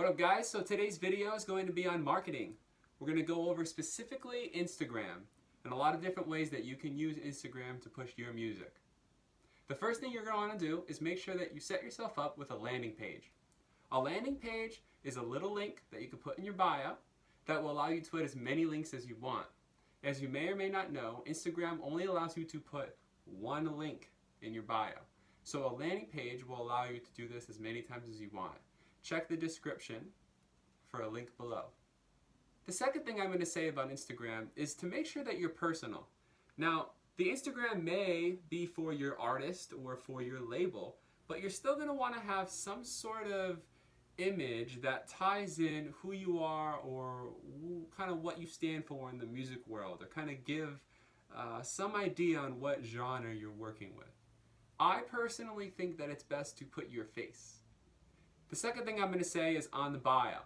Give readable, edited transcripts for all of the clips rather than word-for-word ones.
What up guys? So today's video is going to be on marketing. We're going to go over specifically Instagram and a lot of different ways that you can use Instagram to push your music. The first thing you're going to want to do is make sure that you set yourself up with a landing page. A landing page is a little link that you can put in your bio that will allow you to put as many links as you want. As you may or may not know, Instagram only allows you to put one link in your bio. So a landing page will allow you to do this as many times as you want. Check the description for a link below. The second thing I'm going to say about Instagram is to make sure that you're personal. Now, the Instagram may be for your artist or for your label, but you're still going to want to have some sort of image that ties in who you are or kind of what you stand for in the music world, or kind of give some idea on what genre you're working with. I personally think that it's best to put your face. The second thing I'm going to say is on the bio.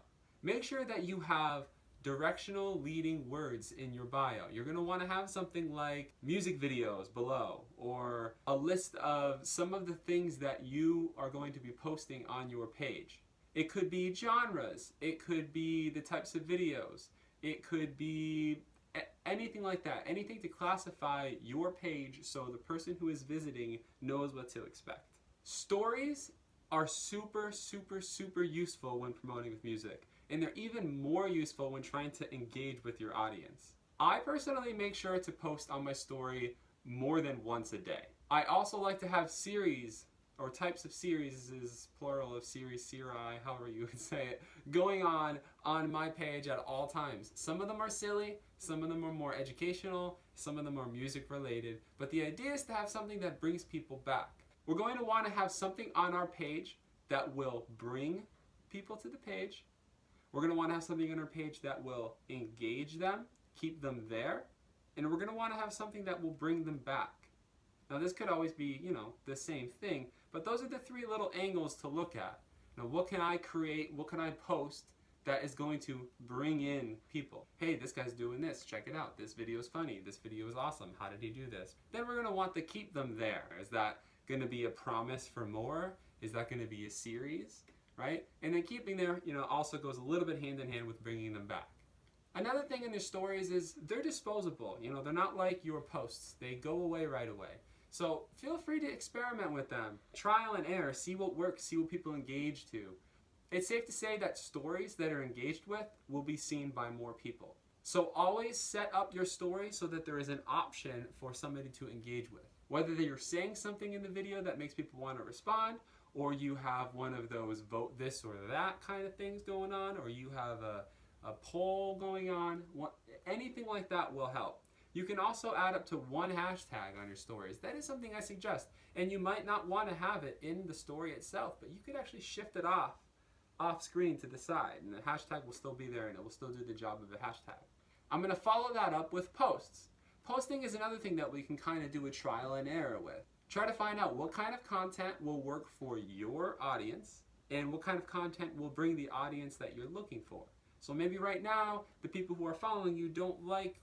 Make sure that you have directional leading words in your bio. You're going to want to have something like music videos below, or a list of some of the things that you are going to be posting on your page. It could be genres, it could be the types of videos, it could be anything like that, anything to classify your page so the person who is visiting knows what to expect. Stories are super useful when promoting with music, and they're even more useful when trying to engage with your audience. I personally make sure to post on my story more than once a day. I also like to have series, or types of series, is plural of series, seri, however you would say it, going on my page at all times. Some of them are silly, some of them are more educational, some of them are music related, but the idea is to have something that brings people back. We're going to want to have something on our page that will bring people to the page. We're going to want to have something on our page that will engage them, keep them there, and we're going to want to have something that will bring them back. Now this could always be, the same thing, but those are the three little angles to look at. Now what can I create, what can I post that is going to bring in people? Hey, this guy's doing this, check it out, this video is funny, this video is awesome, how did he do this? Then we're going to want to keep them there. Is that going to be a promise for more? Is that going to be a series, right? And then keeping there, also goes a little bit hand in hand with bringing them back. Another thing in your stories is they're disposable. They're not like your posts. They go away right away. So feel free to experiment with them. Trial and error, see what works, see what people engage to. It's safe to say that stories that are engaged with will be seen by more people. So always set up your story so that there is an option for somebody to engage with. Whether you're saying something in the video that makes people want to respond, or you have one of those vote this or that kind of things going on, or you have a poll going on, anything like that will help. You can also add up to one hashtag on your stories. That is something I suggest. And you might not want to have it in the story itself, but you could actually shift it off screen to the side, and the hashtag will still be there and it will still do the job of a hashtag. I'm going to follow that up with posts. Posting is another thing that we can kind of do a trial and error with. Try to find out what kind of content will work for your audience and what kind of content will bring the audience that you're looking for. So maybe right now, the people who are following you don't like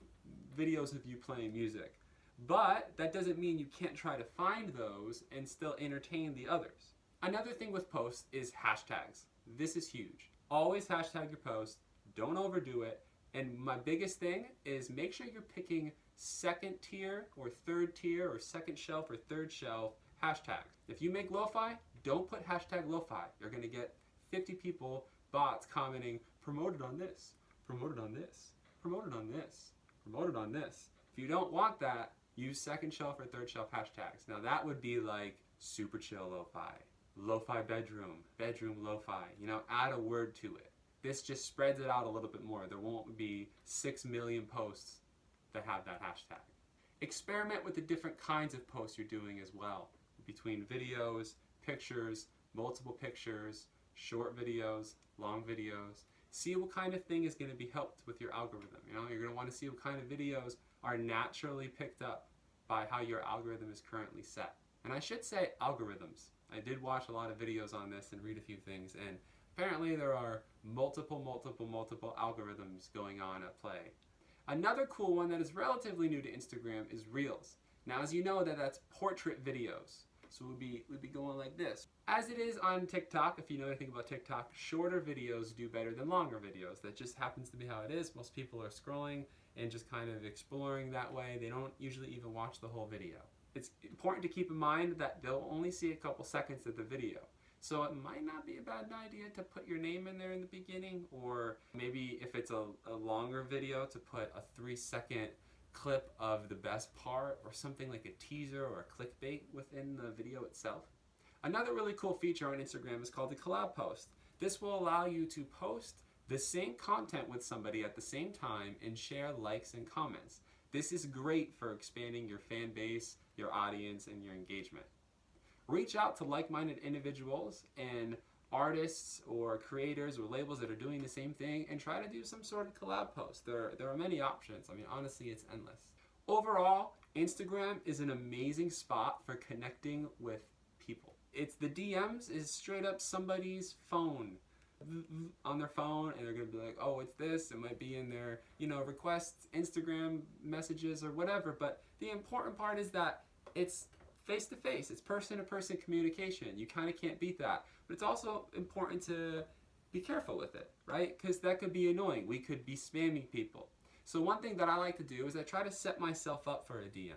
videos of you playing music, but that doesn't mean you can't try to find those and still entertain the others. Another thing with posts is hashtags. This is huge. Always hashtag your post, don't overdo it, and my biggest thing is make sure you're picking second tier or third tier or second shelf or third shelf hashtags. If you make lo-fi, don't put hashtag lo-fi. You're going to get 50 people, bots commenting, promoted on this, promoted on this, promoted on this, promoted on this. If you don't want that, use second shelf or third shelf hashtags. Now that would be like super chill lo-fi, lo-fi bedroom, bedroom lo-fi, add a word to it. This just spreads it out a little bit more. There won't be 6 million posts that have that hashtag. Experiment with the different kinds of posts you're doing as well, between videos, pictures, multiple pictures, short videos, long videos. See what kind of thing is going to be helped with your algorithm. You're going to want to see what kind of videos are naturally picked up by how your algorithm is currently set. And I should say algorithms. I did watch a lot of videos on this and read a few things, and apparently there are multiple algorithms going on at play. Another cool one that is relatively new to Instagram is Reels. Now, as you know, that's portrait videos. So we'd be going like this. As it is on TikTok, if you know anything about TikTok, shorter videos do better than longer videos. That just happens to be how it is. Most people are scrolling and just kind of exploring that way. They don't usually even watch the whole video. It's important to keep in mind that they'll only see a couple seconds of the video. So it might not be a bad idea to put your name in there in the beginning, or maybe if it's a longer video, to put a 3-second clip of the best part, or something like a teaser or a clickbait within the video itself. Another really cool feature on Instagram is called the Collab Post. This will allow you to post the same content with somebody at the same time and share likes and comments. This is great for expanding your fan base, your audience, and your engagement. Reach out to like-minded individuals and artists or creators or labels that are doing the same thing and try to do some sort of collab post. There are many options. I mean, honestly, it's endless. Overall, Instagram is an amazing spot for connecting with people. It's the DMs is straight up somebody's phone on their phone, and they're gonna be like, oh, it's this. It might be in their, requests, Instagram messages or whatever. But the important part is that it's face-to-face. It's person-to-person communication. You kind of can't beat that. But it's also important to be careful with it, right? Because that could be annoying. We could be spamming people. So one thing that I like to do is I try to set myself up for a DM.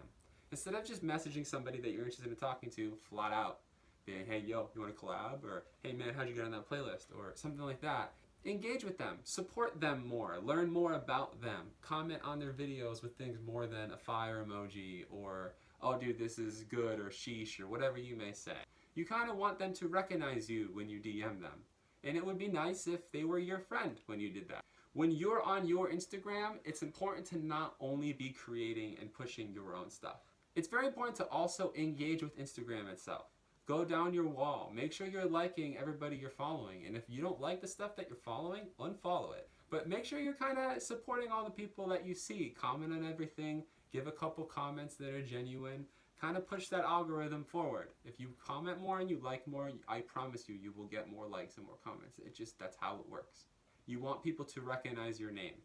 Instead of just messaging somebody that you're interested in talking to flat out, being, hey, yo, you want to collab? Or, hey, man, how'd you get on that playlist? Or something like that. Engage with them. Support them more. Learn more about them. Comment on their videos with things more than a fire emoji or, oh, dude, this is good, or sheesh, or whatever you may say. You kind of want them to recognize you when you DM them. And it would be nice if they were your friend when you did that. When you're on your Instagram, it's important to not only be creating and pushing your own stuff. It's very important to also engage with Instagram itself. Go down your wall. Make sure you're liking everybody you're following. And if you don't like the stuff that you're following, unfollow it. But make sure you're kind of supporting all the people that you see. Comment on everything. Give a couple comments that are genuine. Kind of push that algorithm forward. If you comment more and you like more, I promise you, you will get more likes and more comments. That's how it works. You want people to recognize your name.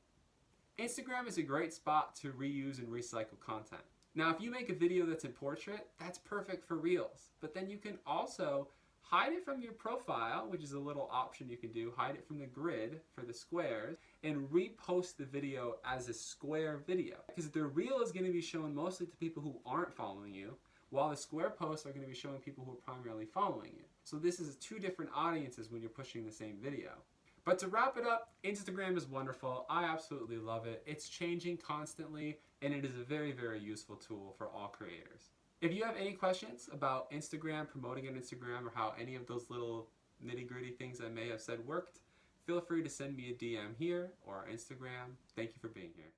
Instagram is a great spot to reuse and recycle content. Now, if you make a video that's in portrait, that's perfect for Reels. But then you can also hide it from your profile, which is a little option you can do. Hide it from the grid for the squares and repost the video as a square video. Because the Reel is going to be shown mostly to people who aren't following you, while the square posts are going to be showing people who are primarily following you. So this is two different audiences when you're pushing the same video. But to wrap it up, Instagram is wonderful. I absolutely love it. It's changing constantly, and it is a very, very useful tool for all creators. If you have any questions about Instagram, promoting on Instagram, or how any of those little nitty-gritty things I may have said worked, feel free to send me a DM here or Instagram. Thank you for being here.